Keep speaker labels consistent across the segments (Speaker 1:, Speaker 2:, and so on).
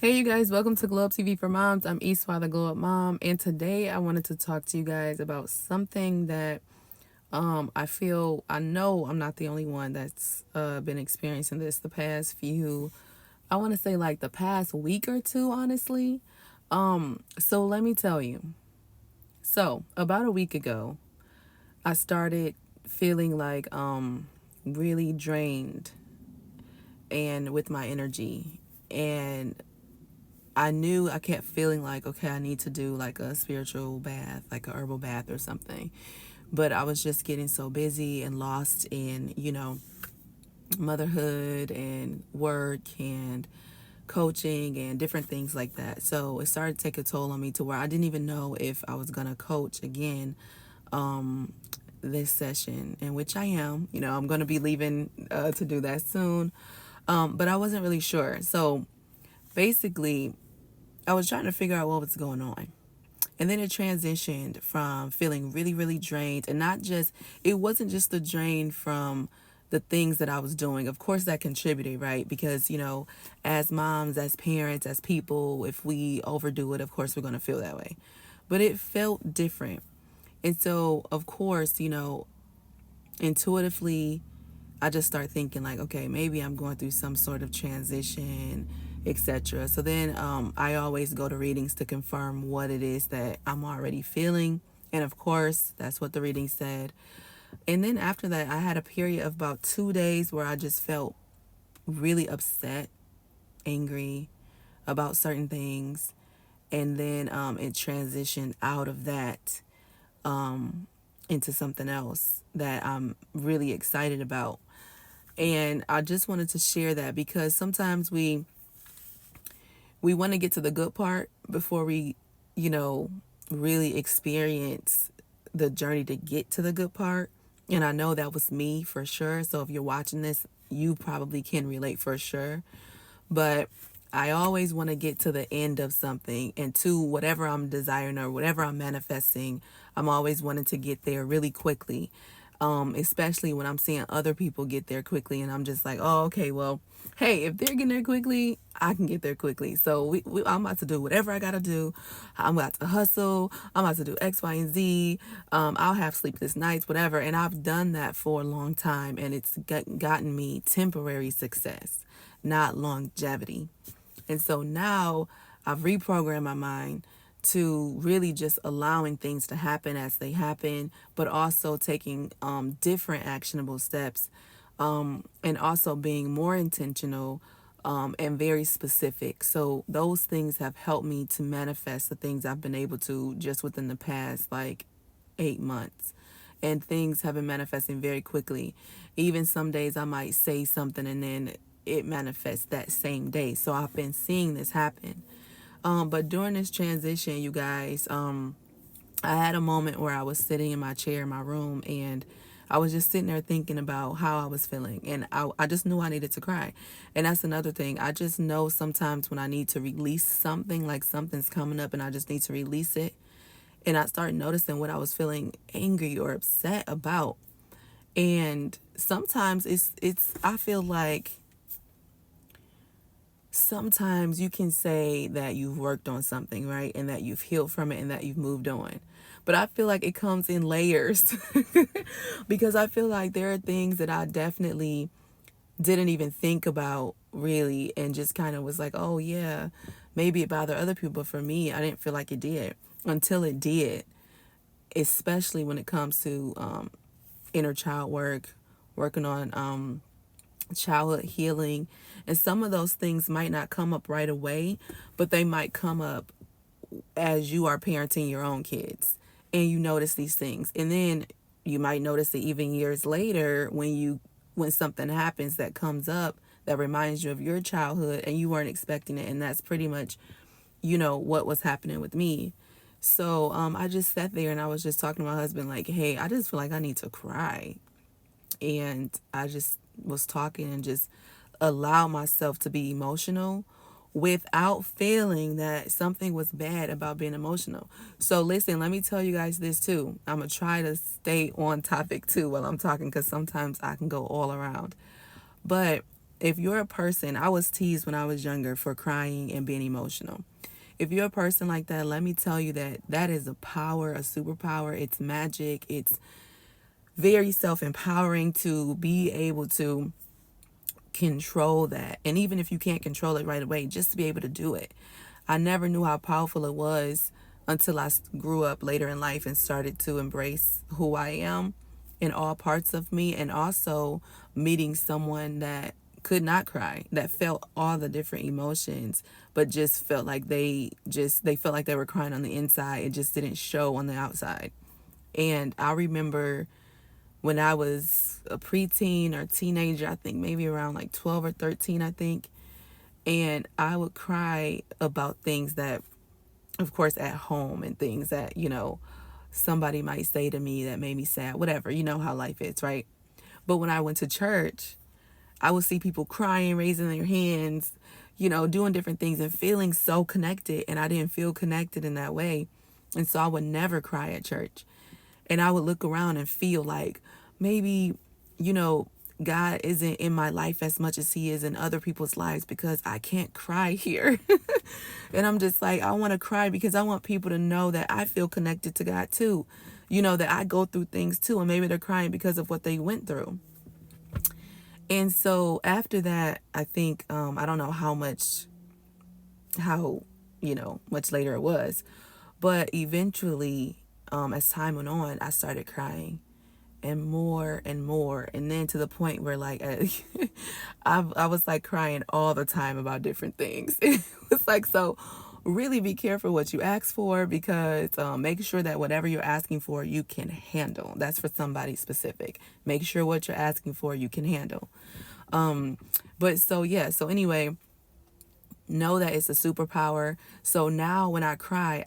Speaker 1: Hey, you guys, welcome to Glow Up TV for Moms. I'm Eastwa, the Glow Up Mom, and today I wanted to talk to you guys about something that I know I'm not the only one that's been experiencing this the past few, I want to say like the past week or two, honestly. So let me tell you. So, about a week ago, I started feeling like really drained and with my energy. And I knew I kept feeling like, okay, I need to do like a spiritual bath, like a herbal bath or something. But I was just getting so busy and lost in, motherhood and work and coaching and different things like that. So it started to take a toll on me to where I didn't even know if I was going to coach again this session, in which I am. I'm going to be leaving to do that soon. But I wasn't really sure. So basically, I was trying to figure out what was going on. And then it transitioned from feeling really, really drained. And it wasn't just the drain from the things that I was doing. Of course, that contributed, right? Because, as moms, as parents, as people, if we overdo it, of course, we're going to feel that way. But it felt different. And so, of course, intuitively, I just start thinking like, okay, maybe I'm going through some sort of transition, etc. So then I always go to readings to confirm what it is that I'm already feeling. And of course, that's what the reading said. And then after that, I had a period of about 2 days where I just felt really upset, angry about certain things. And then it transitioned out of that into something else that I'm really excited about. And I just wanted to share that because sometimes we want to get to the good part before we, you know, really experience the journey to get to the good part. And I know that was me for sure. So if you're watching this, you probably can relate for sure. But I always want to get to the end of something and to whatever I'm desiring or whatever I'm manifesting. I'm always wanting to get there really quickly, especially when I'm seeing other people get there quickly. And I'm just like, oh, okay, well, hey, if they're getting there quickly, I can get there quickly. So I'm about to do whatever I got to do. I'm about to hustle. I'm about to do X, Y, and Z. I'll have sleepless nights, whatever. And I've done that for a long time, and it's gotten me temporary success, not longevity. And so now I've reprogrammed my mind to really just allowing things to happen as they happen, but also taking different actionable steps, and also being more intentional and very specific. So those things have helped me to manifest the things I've been able to just within the past like 8 months. And things have been manifesting very quickly. Even some days I might say something and then it manifests that same day. So I've been seeing this happen. But during this transition, you guys, I had a moment where I was sitting in my chair in my room and I was just sitting there thinking about how I was feeling. And I just knew I needed to cry. And that's another thing. I just know sometimes when I need to release something, like something's coming up and I just need to release it. And I started noticing what I was feeling angry or upset about. And sometimes I feel like sometimes you can say that you've worked on something, right? And that you've healed from it and that you've moved on. But I feel like it comes in layers because I feel like there are things that I definitely didn't even think about really and just kind of was like, oh, yeah, maybe it bothered other people. But for me, I didn't feel like it did until it did, especially when it comes to inner child work, working on childhood healing. And some of those things might not come up right away, but they might come up as you are parenting your own kids and you notice these things. And then you might notice it even years later when something happens that comes up that reminds you of your childhood and you weren't expecting it. And that's pretty much, what was happening with me. So I just sat there and I was just talking to my husband like, hey, I just feel like I need to cry. And I just was talking and just allow myself to be emotional without feeling that something was bad about being emotional. So listen, let me tell you guys this too. I'm going to try to stay on topic too while I'm talking because sometimes I can go all around. But if you're a person, I was teased when I was younger for crying and being emotional. If you're a person like that, let me tell you that that is a power, a superpower. It's magic. It's very self-empowering to be able to control that. And even if you can't control it right away, just to be able to do it. I never knew how powerful it was until I grew up later in life and started to embrace who I am in all parts of me, and also meeting someone that could not cry, that felt all the different emotions, but just felt like they felt like they were crying on the inside. It just didn't show on the outside. And I remember when I was a preteen or teenager, I think maybe around like 12 or 13, I think. And I would cry about things that, of course, at home, and things that, somebody might say to me that made me sad, whatever, you know how life is, right? But when I went to church, I would see people crying, raising their hands, doing different things and feeling so connected. And I didn't feel connected in that way. And so I would never cry at church. And I would look around and feel like maybe, God isn't in my life as much as he is in other people's lives, because I can't cry here. And I'm just like, I want to cry because I want people to know that I feel connected to God too. That I go through things too. And maybe they're crying because of what they went through. And so after that, I think, I don't know how much later it was, but eventually, as time went on, I started crying, and more and more. And then to the point where, like, I was like crying all the time about different things. It was like, so really be careful what you ask for, because make sure that whatever you're asking for, you can handle. That's for somebody specific. Make sure what you're asking for, you can handle. But so, yeah. So anyway, know that it's a superpower. So now when I cry,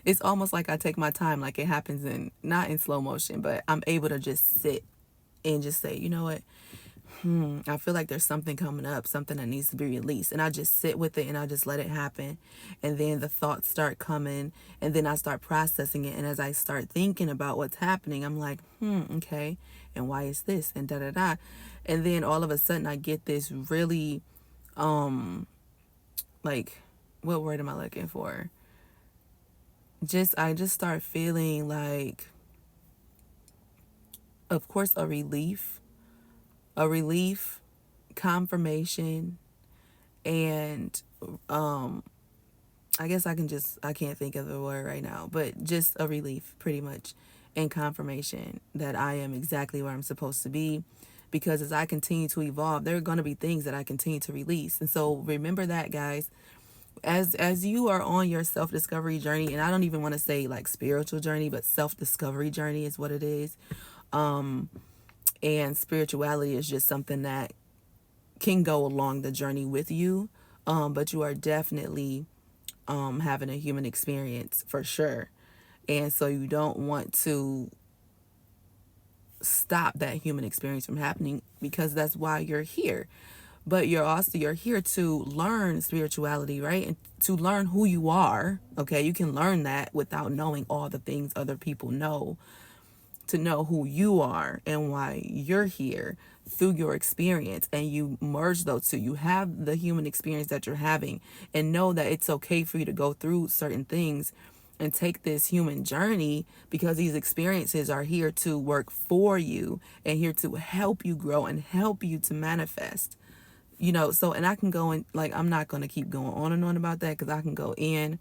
Speaker 1: it's almost like I take my time, like it happens not in slow motion, but I'm able to just sit and just say, you know what? I feel like there's something coming up, something that needs to be released. And I just sit with it and I just let it happen. And then the thoughts start coming, and then I start processing it. And as I start thinking about what's happening, I'm like, okay. And why is this? And da da da. And then all of a sudden I get this really, like, what word am I looking for? I just start feeling like, of course, a relief, confirmation, and I guess I can't think of the word right now, but just a relief, pretty much, and confirmation that I am exactly where I'm supposed to be. Because as I continue to evolve, there are going to be things that I continue to release. And so remember that, guys, as you are on your self-discovery journey, and I don't even want to say like spiritual journey, but self-discovery journey is what it is. And spirituality is just something that can go along the journey with you. But you are definitely having a human experience for sure. And so you don't want to stop that human experience from happening, because that's why you're here. But you're here to learn spirituality, right? And to learn who you are. Okay, you can learn that without knowing all the things other people know. To know who you are and why you're here through your experience, and you merge those two. You have the human experience that you're having, and know that it's okay for you to go through certain things and take this human journey, because these experiences are here to work for you and here to help you grow and help you to manifest. So, and I can go in, like, I'm not going to keep going on and on about that, because I can go in,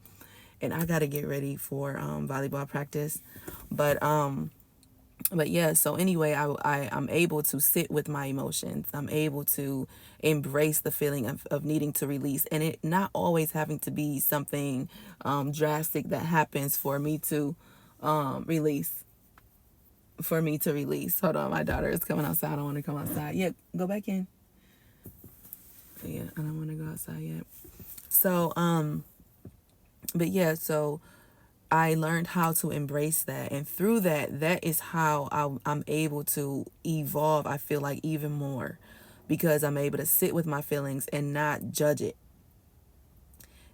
Speaker 1: and I got to get ready for volleyball practice. But yeah, so anyway, I'm able to sit with my emotions. I'm able to embrace the feeling of needing to release, and it not always having to be something drastic that happens for me to release. Hold on, my daughter is coming outside. I don't want to come outside. Yeah, go back in. Yeah, I don't want to go outside yet. So, but yeah, so I learned how to embrace that. And through that is how I'm able to evolve, I feel like, even more. Because I'm able to sit with my feelings and not judge it.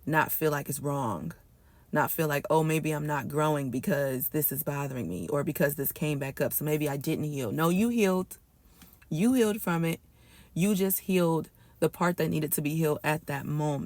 Speaker 1: Not feel like it's wrong. Not feel like, oh, maybe I'm not growing because this is bothering me, or because this came back up, so maybe I didn't heal. No, you healed. You healed from it. You just healed the part that needed to be healed at that moment.